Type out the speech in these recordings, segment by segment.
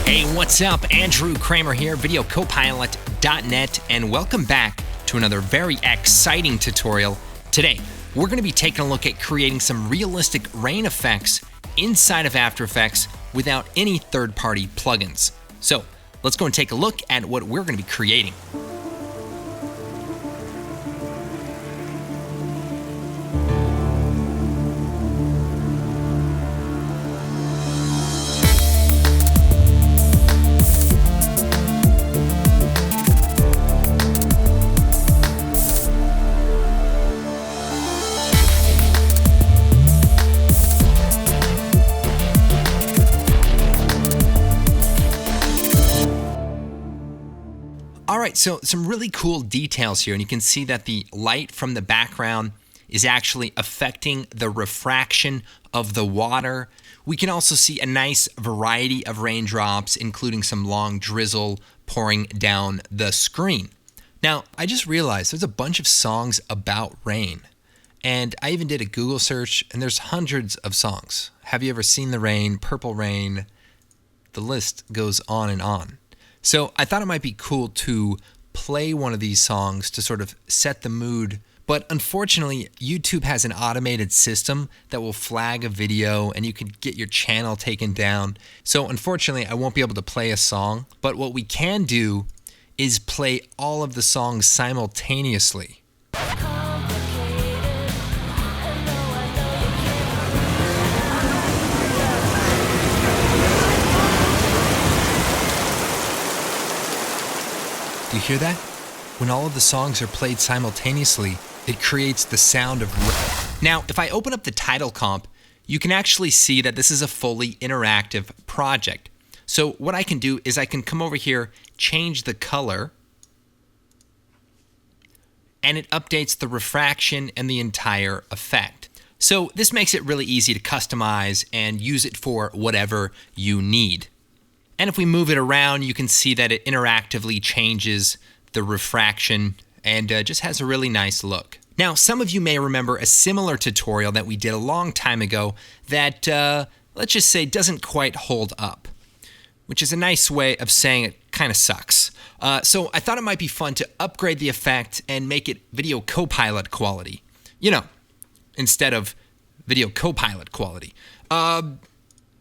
Hey, what's up? Andrew Kramer here, videocopilot.net, and welcome back to another very exciting tutorial. Today, we're going to be taking a look at creating some realistic rain effects inside of After Effects without any third-party plugins. So, let's go and take a look at what we're going to be creating. All right, so some really cool details here, and you can see that the light from the background is actually affecting the refraction of the water. We can also see a nice variety of raindrops, including some long drizzle pouring down the screen. Now, I just realized there's a bunch of songs about rain, and I even did a Google search, and there's hundreds of songs. Have you ever seen the rain, Purple Rain? The list goes on and on. So I thought it might be cool to play one of these songs to sort of set the mood, but unfortunately, YouTube has an automated system that will flag a video and you could get your channel taken down. So unfortunately, I won't be able to play a song, but what we can do is play all of the songs simultaneously. Do you hear that? When all of the songs are played simultaneously, it creates the sound of rain. Now, if I open up the title comp, you can actually see that this is a fully interactive project. So what I can do is I can come over here, change the color, and it updates the refraction and the entire effect. So this makes it really easy to customize and use it for whatever you need. And if we move it around, you can see that it interactively changes the refraction and just has a really nice look. Now, some of you may remember a similar tutorial that we did a long time ago that, let's just say, doesn't quite hold up, which is a nice way of saying it kind of sucks. So I thought it might be fun to upgrade the effect and make it Video Copilot quality. You know, instead of Video Copilot quality. Can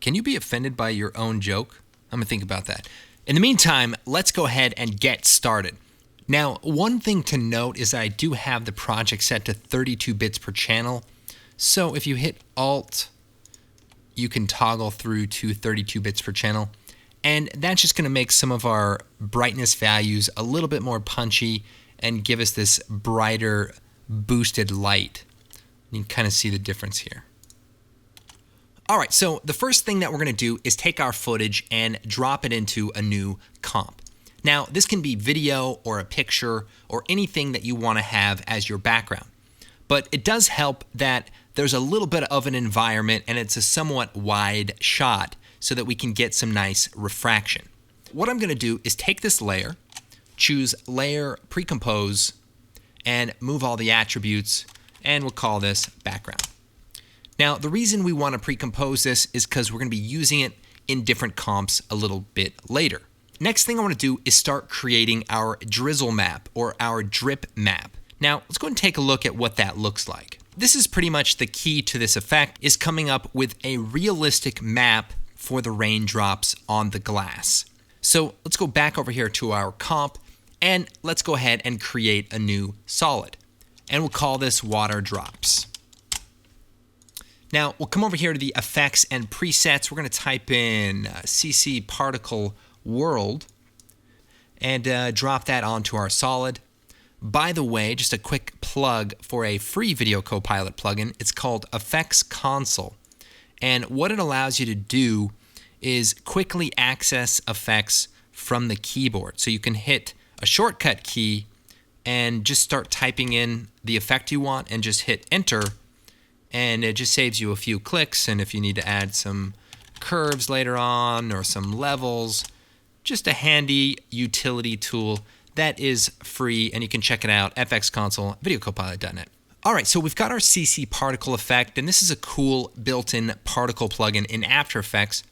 you be offended by your own joke? I'm gonna think about that. In the meantime, let's go ahead and get started. Now, one thing to note is that I do have the project set to 32 bits per channel. So if you hit Alt, you can toggle through to 32 bits per channel. And that's just gonna make some of our brightness values a little bit more punchy and give us this brighter, boosted light. You can kind of see the difference here. All right, so the first thing that we're gonna do is take our footage and drop it into a new comp. Now, this can be video or a picture or anything that you wanna have as your background. But it does help that there's a little bit of an environment and it's a somewhat wide shot so that we can get some nice refraction. What I'm gonna do is take this layer, choose Layer, Pre-Compose, and move all the attributes, and we'll call this background. Now, the reason we want to pre-compose this is because we're going to be using it in different comps a little bit later. Next thing I want to do is start creating our drizzle map or our drip map. Now, let's go and take a look at what that looks like. This is pretty much the key to this effect, is coming up with a realistic map for the raindrops on the glass. So let's go back over here to our comp and let's go ahead and create a new solid. And we'll call this water drops. Now, we'll come over here to the effects and presets. We're going to type in CC particle world and drop that onto our solid. By the way, just a quick plug for a free Video Copilot plugin. It's called Effects Console. And what it allows you to do is quickly access effects from the keyboard. So you can hit a shortcut key and just start typing in the effect you want and just hit enter. And it just saves you a few clicks, and if you need to add some curves later on or some levels, just a handy utility tool that is free, and you can check it out, FX Console, videocopilot.net. All right, so we've got our CC particle effect, and this is a cool built-in particle plugin in After Effects.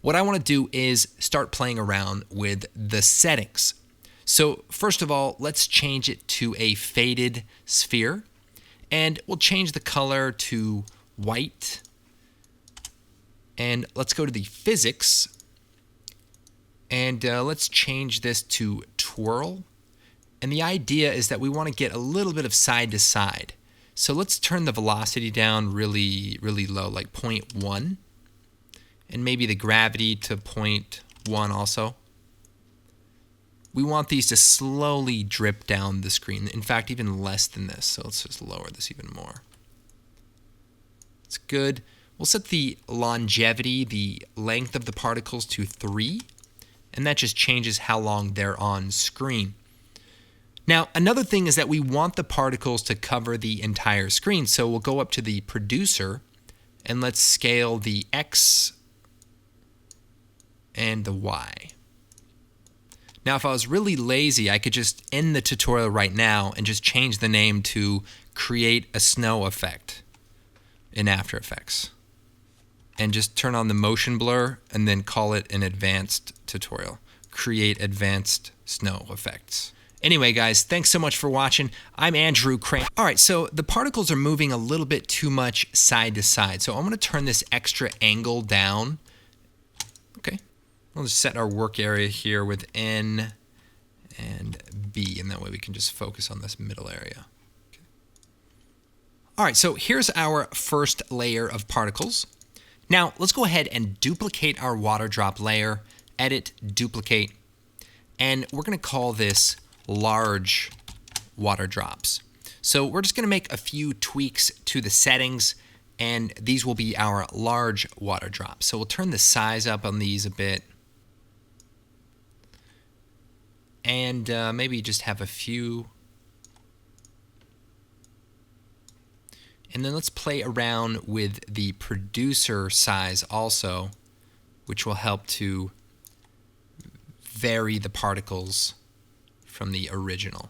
what I want to do is start playing around with the settings. So first of all, let's change it to a faded sphere, and we'll change the color to white. And let's go to the physics, and let's change this to twirl. And the idea is that we want to get a little bit of side to side. So let's turn the velocity down really low, like 0.1, and maybe the gravity to 0.1 also. We want these to slowly drip down the screen. In fact, even less than this. So let's just lower this even more. It's good. We'll set the longevity, the length of the particles, to 3. And that just changes how long they're on screen. Now, another thing is that we want the particles to cover the entire screen. So we'll go up to the producer and let's scale the X and the Y. Now, if I was really lazy, I could just end the tutorial right now and just change the name to Create a Snow Effect in After Effects. And just turn on the motion blur and then call it an advanced tutorial. Create advanced snow effects. Anyway, guys, thanks so much for watching. I'm Andrew Crane. All right, so the particles are moving a little bit too much side to side. So I'm going to turn this extra angle down. Okay. We'll just set our work area here with N and B, and that way we can just focus on this middle area. Okay. All right, so here's our first layer of particles. Now, let's go ahead and duplicate our water drop layer, edit, duplicate, and we're going to call this large water drops. So we're just going to make a few tweaks to the settings, and these will be our large water drops. So we'll turn the size up on these a bit. And maybe just have a few. And then let's play around with the producer size also, which will help to vary the particles from the original.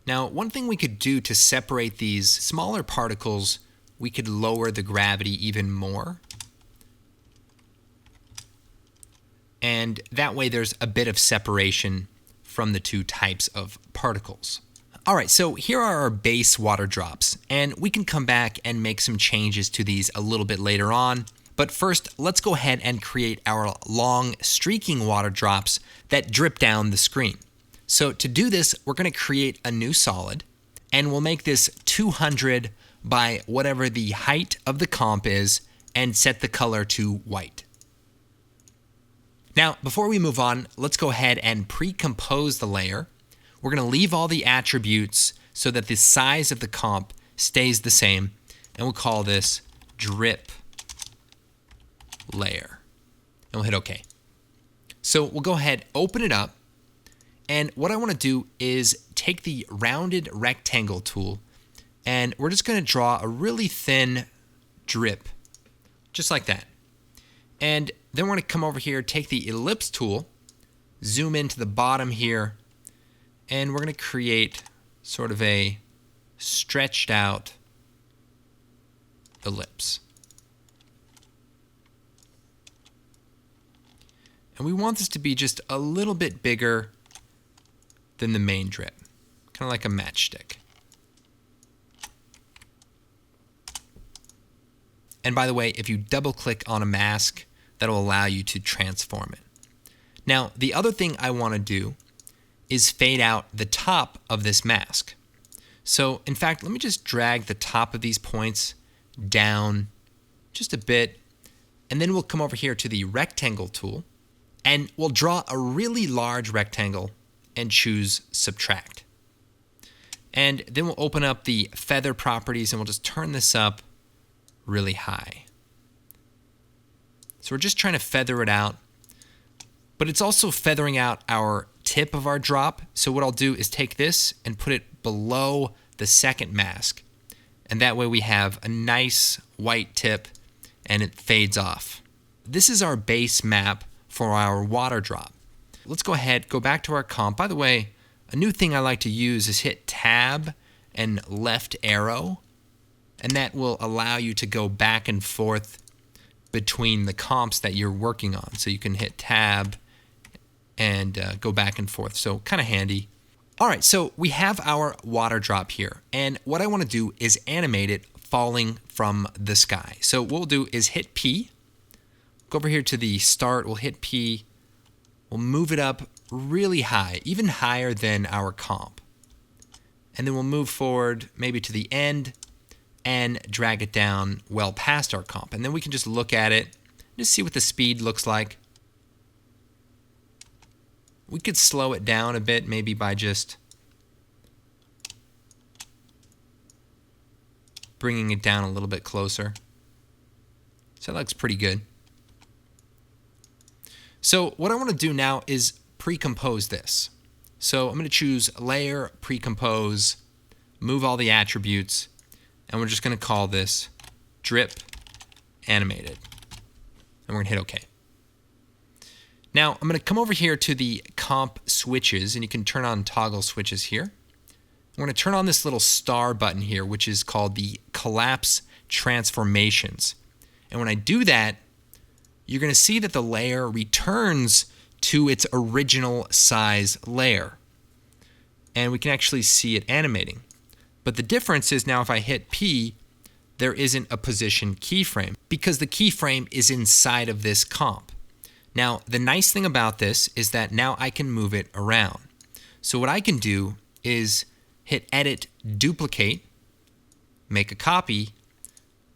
Now, one thing we could do to separate these smaller particles, we could lower the gravity even more. And that way there's a bit of separation from the two types of particles. All right, so here are our base water drops, and we can come back and make some changes to these a little bit later on. But first, let's go ahead and create our long streaking water drops that drip down the screen. So to do this, we're going to create a new solid, and we'll make this 200 by whatever the height of the comp is, and set the color to white. Now, before we move on, let's go ahead and pre-compose the layer. We're going to leave all the attributes so that the size of the comp stays the same, and we'll call this drip layer. And we'll hit OK. So we'll go ahead, open it up, and what I want to do is take the rounded rectangle tool, and we're just going to draw a really thin drip, just like that. And then we're going to come over here, take the ellipse tool, zoom into the bottom here, and we're going to create sort of a stretched out ellipse. And we want this to be just a little bit bigger than the main drip, kind of like a matchstick. And by the way, if you double click on a mask, that'll allow you to transform it. Now, the other thing I want to do is fade out the top of this mask. So, in fact, let me just drag the top of these points down just a bit, and then we'll come over here to the rectangle tool, and we'll draw a really large rectangle and choose subtract. And then we'll open up the feather properties, and we'll just turn this up really high. So we're just trying to feather it out, but it's also feathering out our tip of our drop. So what I'll do is take this and put it below the second mask, and that way we have a nice white tip and it fades off. This is our base map for our water drop. Let's go ahead, go back to our comp. By the way, a new thing I like to use is hit tab and left arrow, and that will allow you to go back and forth between the comps that you're working on. So you can hit tab and go back and forth. So kind of handy. All right, so we have our water drop here. And what I want to do is animate it falling from the sky. So what we'll do is hit P. Go over here to the start. We'll hit P. We'll move it up really high, even higher than our comp. And then we'll move forward maybe to the end and drag it down well past our comp. And then we can just look at it, just see what the speed looks like. We could slow it down a bit, maybe by just bringing it down a little bit closer. So that looks pretty good. So what I want to do now is pre-compose this. So I'm going to choose Layer, Pre-compose, move all the attributes, and we're just going to call this Drip Animated. And we're going to hit OK. Now I'm going to come over here to the comp switches, and you can turn on toggle switches here. We're going to turn on this little star button here, which is called the collapse transformations. And when I do that, you're going to see that the layer returns to its original size layer. And we can actually see it animating. But the difference is now if I hit P, there isn't a position keyframe because the keyframe is inside of this comp. Now, the nice thing about this is that now I can move it around. So what I can do is hit Edit, Duplicate, make a copy,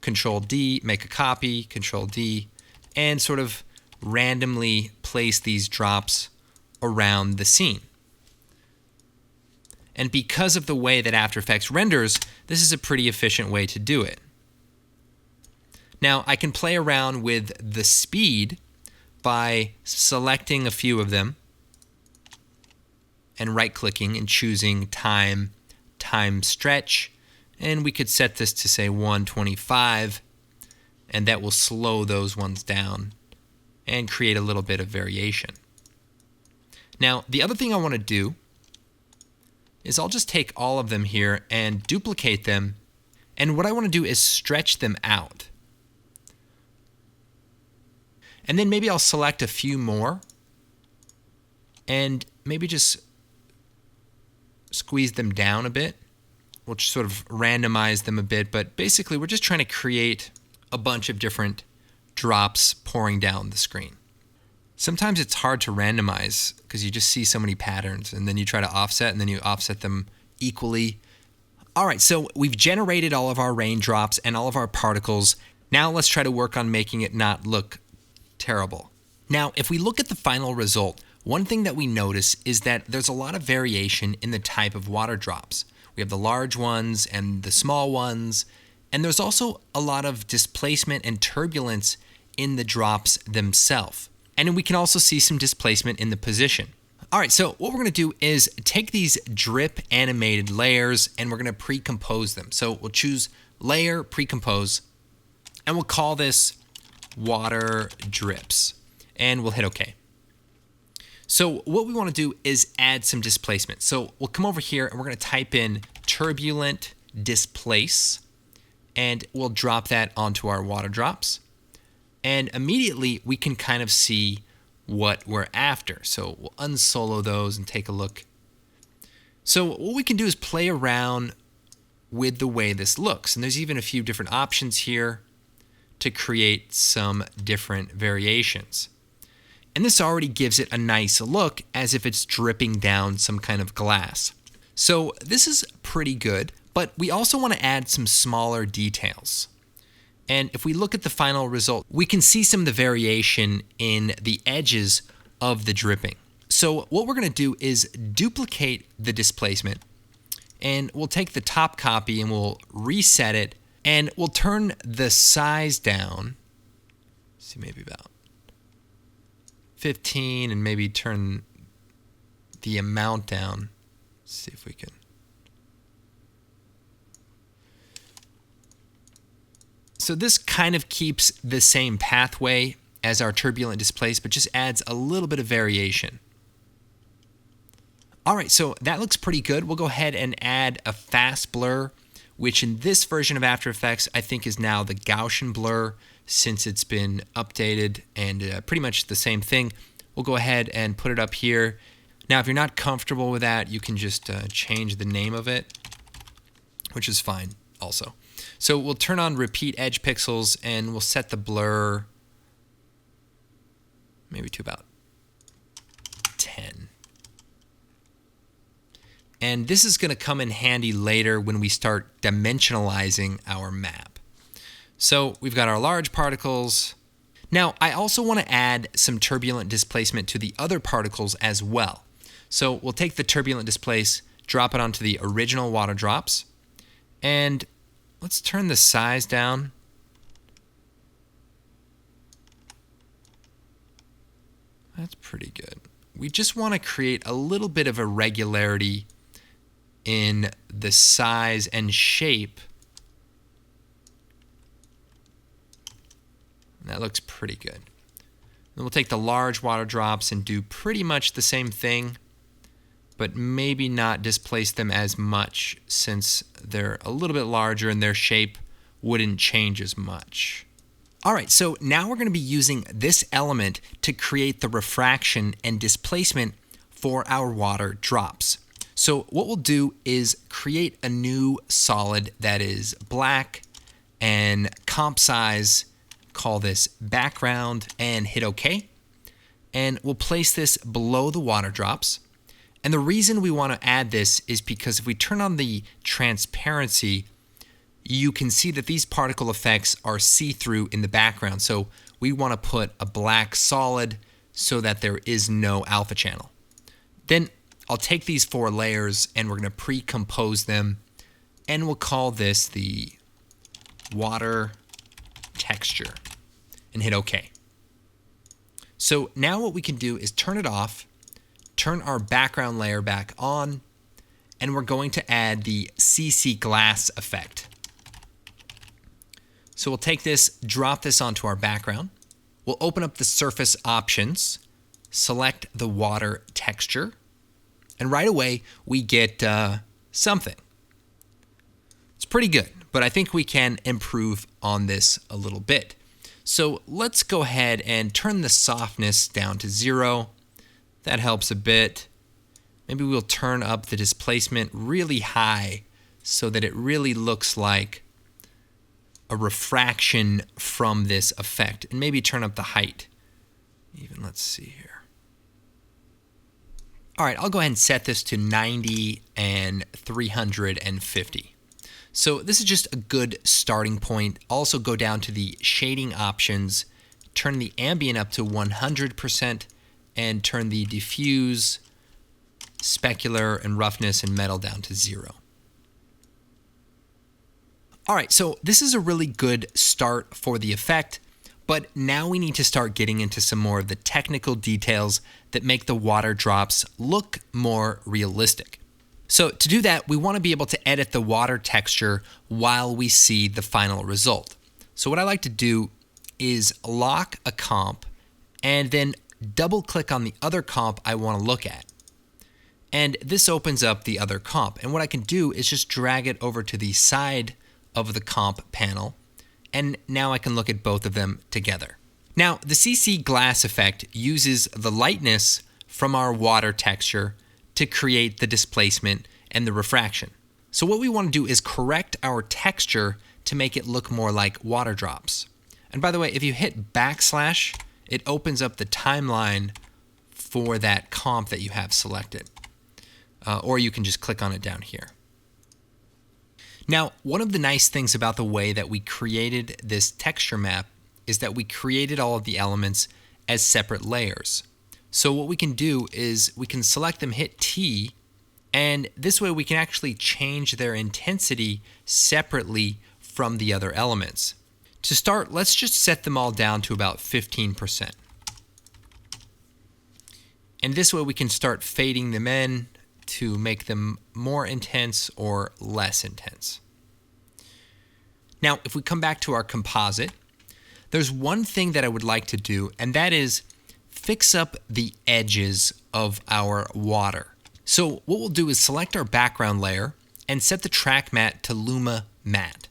Control D, make a copy, Control D, and sort of randomly place these drops around the scene. And because of the way that After Effects renders, this is a pretty efficient way to do it. Now, I can play around with the speed by selecting a few of them and right-clicking and choosing time stretch. And we could set this to, say, 125, and that will slow those ones down and create a little bit of variation. Now, the other thing I want to do is I'll just take all of them here and duplicate them, and what I want to do is stretch them out. And then maybe I'll select a few more and maybe just squeeze them down a bit. We'll just sort of randomize them a bit, but basically we're just trying to create a bunch of different drops pouring down the screen. Sometimes it's hard to randomize because you just see so many patterns, and then you try to offset and then you offset them equally. All right, so we've generated all of our raindrops and all of our particles. Now let's try to work on making it not look terrible. Now, if we look at the final result, one thing that we notice is that there's a lot of variation in the type of water drops. We have the large ones and the small ones, and there's also a lot of displacement and turbulence in the drops themselves. And we can also see some displacement in the position. All right, so what we're going to do is take these drip animated layers and we're going to pre-compose them. So we'll choose Layer, Pre-compose, and we'll call this Water Drips, and we'll hit OK. So what we want to do is add some displacement. So we'll come over here and we're going to type in turbulent displace, and we'll drop that onto our water drops. And immediately we can kind of see what we're after. So we'll unsolo those and take a look. So what we can do is play around with the way this looks. And there's even a few different options here to create some different variations. And this already gives it a nice look as if it's dripping down some kind of glass. So this is pretty good, but we also want to add some smaller details. And if we look at the final result, we can see some of the variation in the edges of the dripping. So what we're going to do is duplicate the displacement, and we'll take the top copy and we'll reset it, and we'll turn the size down. Let's see, maybe about 15, and maybe turn the amount down. Let's see if we can. So this kind of keeps the same pathway as our turbulent displace, but just adds a little bit of variation. All right, so that looks pretty good. We'll go ahead and add a fast blur, which in this version of After Effects, I think is now the Gaussian blur, since it's been updated, and pretty much the same thing. We'll go ahead and put it up here. Now, if you're not comfortable with that, you can just change the name of it, which is fine also. So we'll turn on repeat edge pixels, and we'll set the blur maybe to about 10. And this is going to come in handy later when we start dimensionalizing our map. So we've got our large particles. Now, I also want to add some turbulent displacement to the other particles as well. So we'll take the turbulent displace, drop it onto the original water drops, and let's turn the size down. That's pretty good. We just want to create a little bit of irregularity in the size and shape. That looks pretty good. Then we'll take the large water drops and do pretty much the same thing, but maybe not displace them as much since they're a little bit larger and their shape wouldn't change as much. All right, so now we're going to be using this element to create the refraction and displacement for our water drops. So what we'll do is create a new solid that is black and comp size, call this background, and hit OK. And we'll place this below the water drops. And the reason we want to add this is because if we turn on the transparency, you can see that these particle effects are see-through in the background. So we want to put a black solid so that there is no alpha channel. Then I'll take these 4 layers and we're going to pre-compose them, and we'll call this the water texture and hit OK. So now what we can do is turn it off, turn our background layer back on, and we're going to add the CC glass effect. So we'll take this, drop this onto our background. We'll open up the surface options, select the water texture, and right away we get something. It's pretty good, but I think we can improve on this a little bit. So let's go ahead and turn the softness down to 0. That helps a bit. Maybe we'll turn up the displacement really high so that it really looks like a refraction from this effect, and maybe turn up the height. Even, let's see here. All right, I'll go ahead and set this to 90 and 350. So this is just a good starting point. Also go down to the shading options, turn the ambient up to 100%, and turn the diffuse, specular, and roughness and metal down to 0. All right, so this is a really good start for the effect, but now we need to start getting into some more of the technical details that make the water drops look more realistic. So to do that, we want to be able to edit the water texture while we see the final result. So what I like to do is lock a comp and then double click on the other comp I want to look at. And this opens up the other comp. And what I can do is just drag it over to the side of the comp panel, and now I can look at both of them together. Now, the CC glass effect uses the lightness from our water texture to create the displacement and the refraction. So what we want to do is correct our texture to make it look more like water drops. And by the way, if you hit backslash, it opens up the timeline for that comp that you have selected. Or you can just click on it down here. Now, one of the nice things about the way that we created this texture map is that we created all of the elements as separate layers. So what we can do is we can select them, hit T, and this way we can actually change their intensity separately from the other elements. To start, let's just set them all down to about 15%. And this way we can start fading them in to make them more intense or less intense. Now, if we come back to our composite, there's one thing that I would like to do, and that is fix up the edges of our water. So what we'll do is select our background layer and set the track matte to Luma Matte.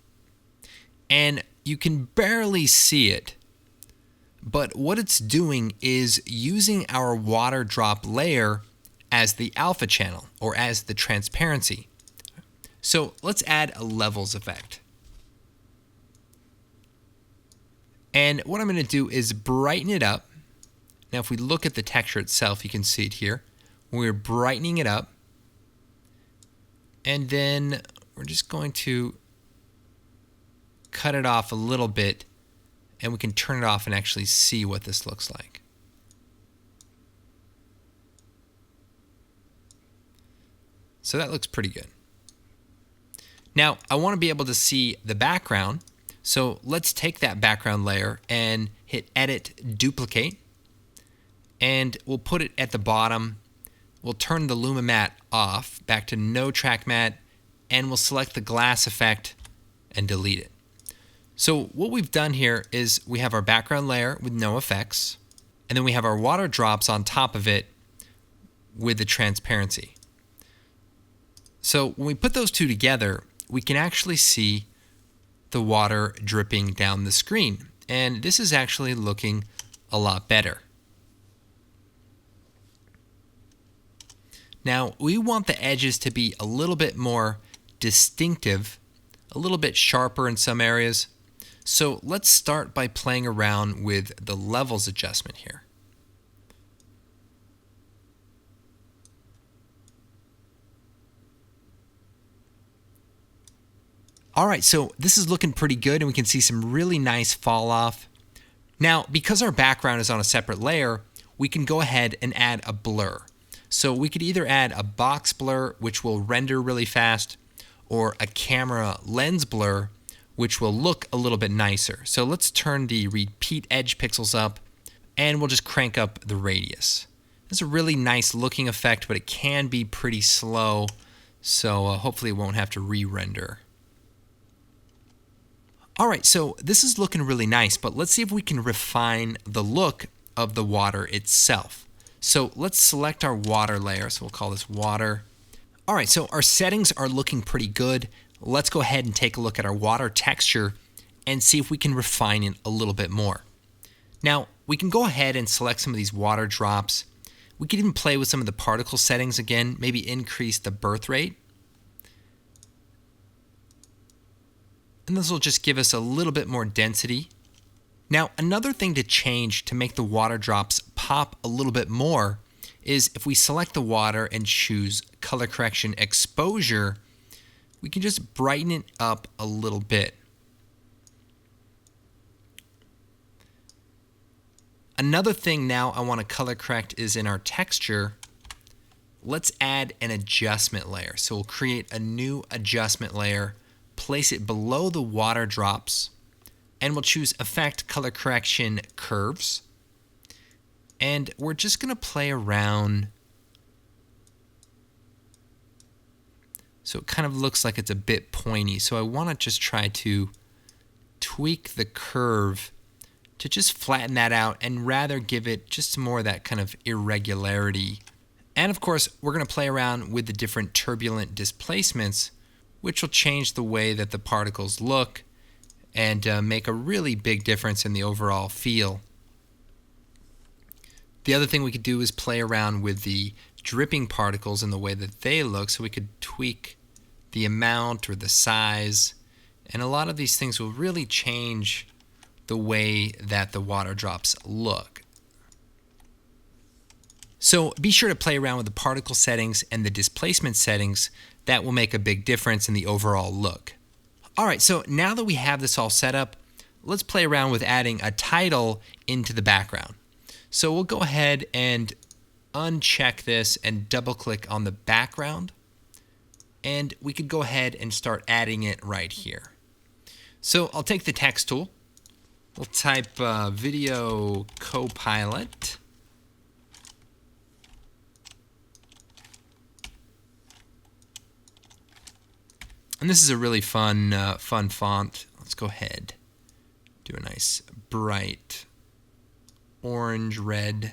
And you can barely see it, but what it's doing is using our water drop layer as the alpha channel, or as the transparency. So let's add a levels effect. And what I'm going to do is brighten it up. Now if we look at the texture itself, you can see it here. We're brightening it up. And then we're just going to cut it off a little bit, and we can turn it off and actually see what this looks like. So that looks pretty good. Now I want to be able to see the background. So let's take that background layer and hit Edit, Duplicate, and we'll put it at the bottom. We'll turn the Luma Matte off, back to no track matte, and we'll select the glass effect and delete it. So what we've done here is we have our background layer with no effects, and then we have our water drops on top of it with the transparency. So when we put those two together, we can actually see the water dripping down the screen. And this is actually looking a lot better. Now, we want the edges to be a little bit more distinctive, a little bit sharper in some areas. So let's start by playing around with the levels adjustment here. All right, so this is looking pretty good, and we can see some really nice fall off. Now, because our background is on a separate layer, we can go ahead and add a blur. So we could either add a box blur, which will render really fast, or a camera lens blur, which will look a little bit nicer. So let's turn the repeat edge pixels up, and we'll just crank up the radius. It's a really nice looking effect, but it can be pretty slow, so hopefully it won't have to re-render. All right, so this is looking really nice, but let's see if we can refine the look of the water itself. So let's select our water layer. So we'll call this water. All right, so our settings are looking pretty good. Let's go ahead and take a look at our water texture and see if we can refine it a little bit more. Now, we can go ahead and select some of these water drops. We could even play with some of the particle settings again, maybe increase the birth rate. And this will just give us a little bit more density. Now, another thing to change to make the water drops pop a little bit more is if we select the water and choose color correction exposure, we can just brighten it up a little bit. Another thing now I want to color correct is in our texture. Let's add an adjustment layer. So we'll create a new adjustment layer, place it below the water drops, and we'll choose Effect Color Correction Curves. And we're just going to play around so it kind of looks like it's a bit pointy. So I want to just try to tweak the curve to just flatten that out and rather give it just more of that kind of irregularity. And of course, we're going to play around with the different turbulent displacements, which will change the way that the particles look and make a really big difference in the overall feel. The other thing we could do is play around with the dripping particles and the way that they look, so we could tweak the amount or the size, and a lot of these things will really change the way that the water drops look. So be sure to play around with the particle settings and the displacement settings. That will make a big difference in the overall look. All right, so now that we have this all set up, let's play around with adding a title into the background. So we'll go ahead and uncheck this and double click on the background, and we could go ahead and start adding it right here. So I'll take the text tool. We'll type video copilot. And this is a really fun font. Let's go ahead, do a nice bright orange red,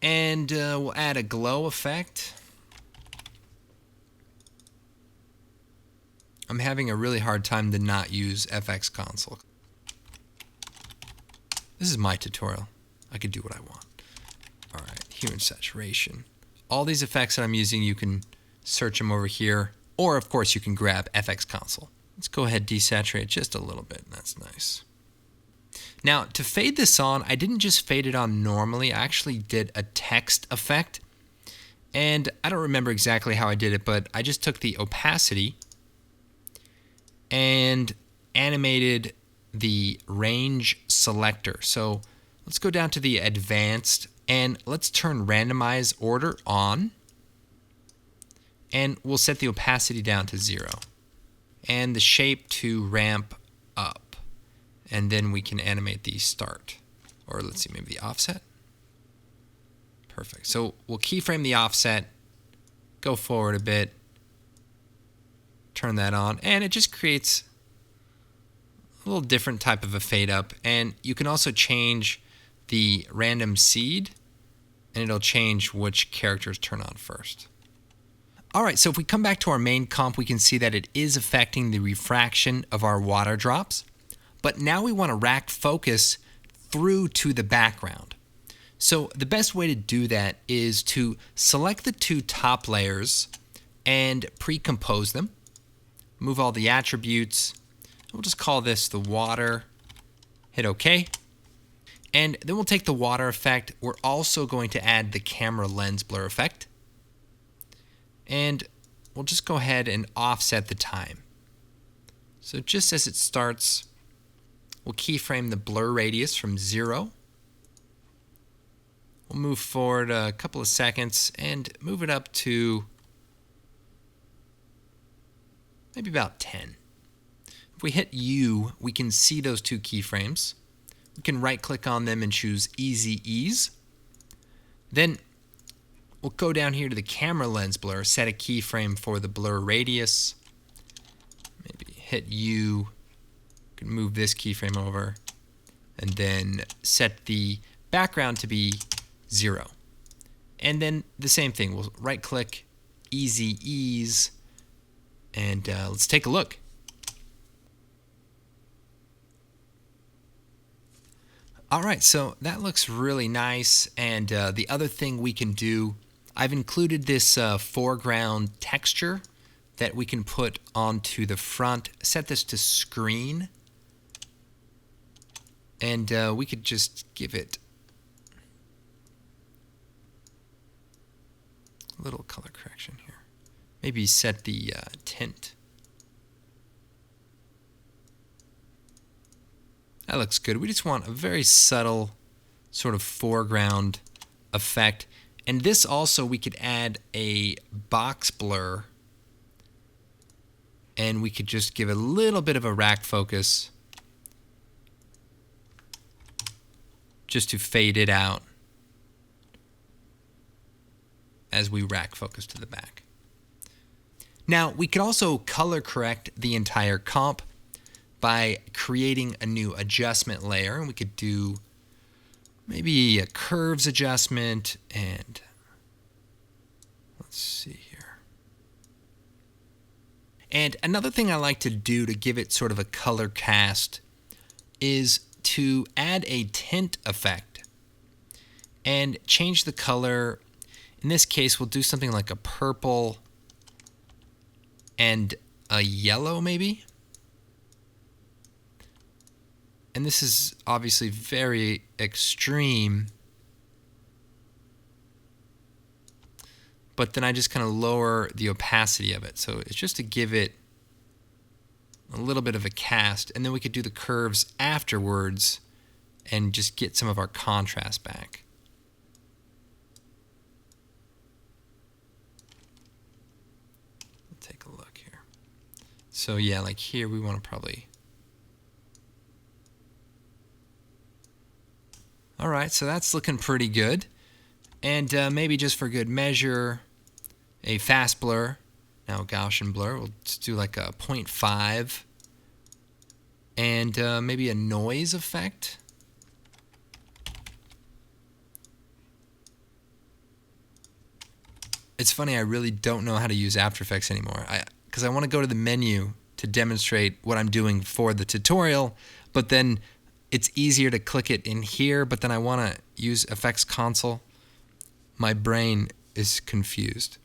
and we'll add a glow effect. I'm having a really hard time to not use FX Console. This is my tutorial. I could do what I want. All right, hue and saturation. All these effects that I'm using, you can search them over here, or of course you can grab FX Console. Let's go ahead, desaturate just a little bit. That's nice. Now, to fade this on, I didn't just fade it on normally. I actually did a text effect. And I don't remember exactly how I did it, but I just took the opacity and animated the range selector. So let's go down to the advanced and let's turn randomize order on. And we'll set the opacity down to 0. And the shape to ramp up. And then we can animate the start. Or let's see, maybe the offset. Perfect. So we'll keyframe the offset, go forward a bit, turn that on, and it just creates a little different type of a fade up. And you can also change the random seed, and it'll change which characters turn on first. All right, so if we come back to our main comp, we can see that it is affecting the refraction of our water drops. But now we want to rack focus through to the background. So the best way to do that is to select the two top layers and pre-compose them. Move all the attributes. We'll just call this the water. Hit OK. And then we'll take the water effect. We're also going to add the camera lens blur effect. And we'll just go ahead and offset the time. So just as it starts, we'll keyframe the blur radius from 0. We'll move forward a couple of seconds and move it up to maybe about 10. If we hit U, we can see those two keyframes. We can right-click on them and choose Easy Ease. Then we'll go down here to the camera lens blur, set a keyframe for the blur radius. Maybe hit U. We can move this keyframe over and then set the background to be 0. And then the same thing, we'll right click, Easy Ease, and let's take a look. All right, so that looks really nice. And the other thing we can do, I've included this foreground texture that we can put onto the front. Set this to screen. And we could just give it a little color correction here. Maybe set the tint. That looks good. We just want a very subtle sort of foreground effect. And this also, we could add a box blur. And we could just give a little bit of a rack focus just to fade it out as we rack focus to the back. Now, we could also color correct the entire comp by creating a new adjustment layer. And we could do maybe a curves adjustment, and let's see here. And another thing I like to do to give it sort of a color cast is to add a tint effect and change the color. In this case, we'll do something like a purple and a yellow maybe. And this is obviously very extreme. But then I just kind of lower the opacity of it. So it's just to give it a little bit of a cast. And then we could do the curves afterwards and just get some of our contrast back. Let's take a look here. So yeah, like here we want to probably... All right, so that's looking pretty good. And maybe just for good measure, a fast blur. Now Gaussian blur, we'll just do like a 0.5. And maybe a noise effect. It's funny, I really don't know how to use After Effects anymore. Because I want to go to the menu to demonstrate what I'm doing for the tutorial, but then it's easier to click it in here, but then I want to use effects console. My brain is confused.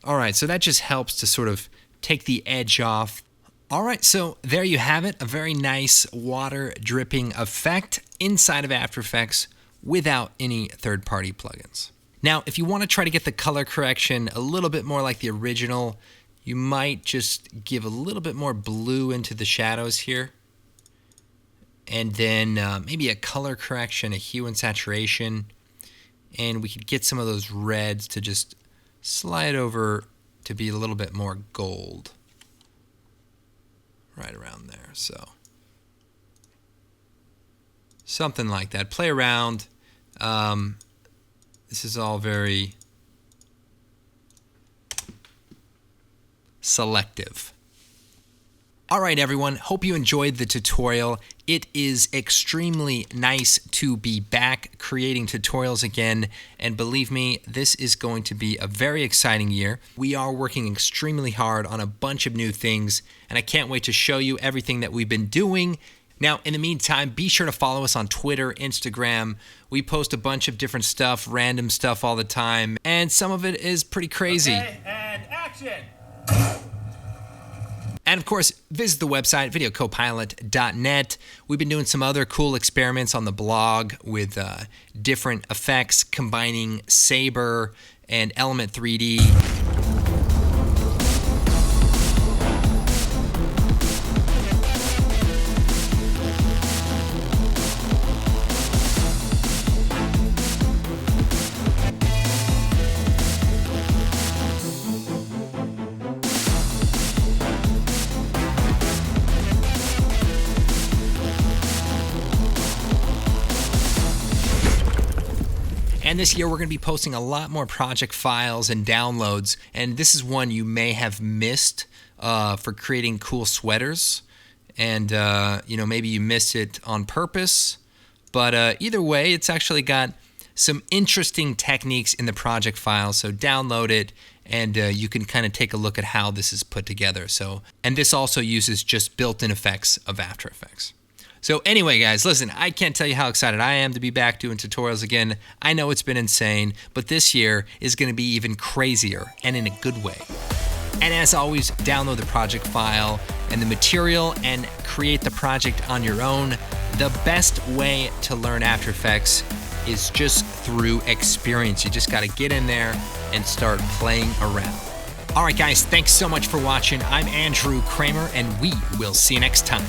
All right, so that just helps to sort of take the edge off. All right, so there you have it, a very nice water dripping effect inside of After Effects without any third-party plugins. Now, if you want to try to get the color correction a little bit more like the original, you might just give a little bit more blue into the shadows here. And then maybe a color correction, a hue and saturation. And we could get some of those reds to just slide over to be a little bit more gold. Right around there, so. Something like that. Play around. This is all very selective. All right, everyone. Hope you enjoyed the tutorial. It is extremely nice to be back creating tutorials again. And believe me, this is going to be a very exciting year. We are working extremely hard on a bunch of new things, and I can't wait to show you everything that we've been doing. Now, in the meantime, be sure to follow us on Twitter, Instagram. We post a bunch of different stuff, random stuff all the time, and some of it is pretty crazy. Okay, and action! And of course, visit the website, videocopilot.net. We've been doing some other cool experiments on the blog with different effects, combining Saber and Element 3D. And this year we're going to be posting a lot more project files and downloads, and this is one you may have missed for creating cool sweaters, and maybe you missed it on purpose, but either way, it's actually got some interesting techniques in the project file, so download it, and you can kind of take a look at how this is put together. And this also uses just built-in effects of After Effects. So anyway, guys, listen, I can't tell you how excited I am to be back doing tutorials again. I know it's been insane, but this year is going to be even crazier, and in a good way. And as always, download the project file and the material and create the project on your own. The best way to learn After Effects is just through experience. You just got to get in there and start playing around. All right, guys, thanks so much for watching. I'm Andrew Kramer, and we will see you next time.